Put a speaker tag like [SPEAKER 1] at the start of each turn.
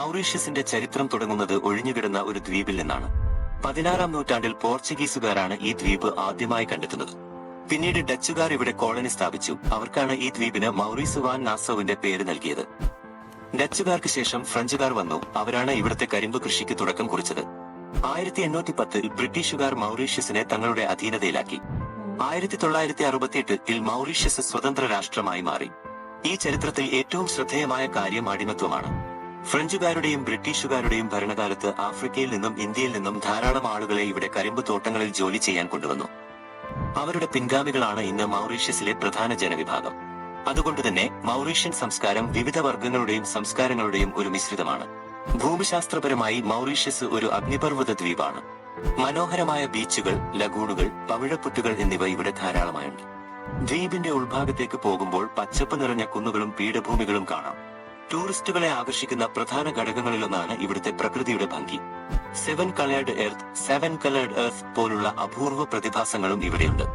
[SPEAKER 1] മൗറീഷ്യസിന്റെ ചരിത്രം തുടങ്ങുന്നത് ഒഴിഞ്ഞുകിടന്ന ഒരു ദ്വീപിൽ നിന്നാണ്. 16-ാം നൂറ്റാണ്ടിൽ പോർച്ചുഗീസുകാരാണ് ഈ ദ്വീപ് ആദ്യമായി കണ്ടെത്തുന്നത്. പിന്നീട് ഡച്ചുകാർ ഇവിടെ കോളനി സ്ഥാപിച്ചു. അവർക്കാണ് ഈ ദ്വീപിന് മൗറീസ് വാൻ നാസോവിന്റെ പേര് നൽകിയത്. ഡച്ചുകാർക്ക് ശേഷം ഫ്രഞ്ചുകാർ വന്നു. അവരാണ് ഇവിടുത്തെ കരിമ്പ് കൃഷിക്ക് തുടക്കം കുറിച്ചത്. 1810-ൽ ബ്രിട്ടീഷുകാർ മൗറീഷ്യസിനെ തങ്ങളുടെ അധീനതയിലാക്കി. 1968-ൽ മൗറീഷ്യസ് സ്വതന്ത്ര രാഷ്ട്രമായി മാറി. ഈ ചരിത്രത്തിൽ ഏറ്റവും ശ്രദ്ധേയമായ കാര്യം അടിമത്വമാണ്. ഫ്രഞ്ചുകാരുടെയും ബ്രിട്ടീഷുകാരുടെയും ഭരണകാലത്ത് ആഫ്രിക്കയിൽ നിന്നും ഇന്ത്യയിൽ നിന്നും ധാരാളം ആളുകളെ ഇവിടെ കരിമ്പ് തോട്ടങ്ങളിൽ ജോലി ചെയ്യാൻ കൊണ്ടുവന്നു. അവരുടെ പിൻഗാമികളാണ് ഇന്ന് മൗറീഷ്യസിലെ പ്രധാന ജനവിഭാഗം. അതുകൊണ്ടുതന്നെ മൗറീഷ്യൻ സംസ്കാരം വിവിധ വർഗങ്ങളുടെയും സംസ്കാരങ്ങളുടെയും ഒരു മിശ്രിതമാണ്. ഭൂമിശാസ്ത്രപരമായി മൗറീഷ്യസ് ഒരു അഗ്നിപർവ്വത ദ്വീപാണ്. മനോഹരമായ ബീച്ചുകൾ, ലഗൂണുകൾ, പവിഴപ്പുറ്റുകൾ എന്നിവ ഇവിടെ ധാരാളമായുണ്ട്. ദ്വീപിന്റെ ഉൾഭാഗത്തേക്ക് പോകുമ്പോൾ പച്ചപ്പ് നിറഞ്ഞ കുന്നുകളും പീഠഭൂമികളും കാണാം. ടൂറിസ്റ്റുകളെ ആകർഷിക്കുന്ന പ്രധാന ഘടകങ്ങളിലൊന്നാണ് ഇവിടുത്തെ പ്രകൃതിയുടെ ഭംഗി. സെവൻ കളേർഡ് എർത്ത് പോലുള്ള അപൂർവ പ്രതിഭാസങ്ങളും ഇവിടെയുണ്ട്.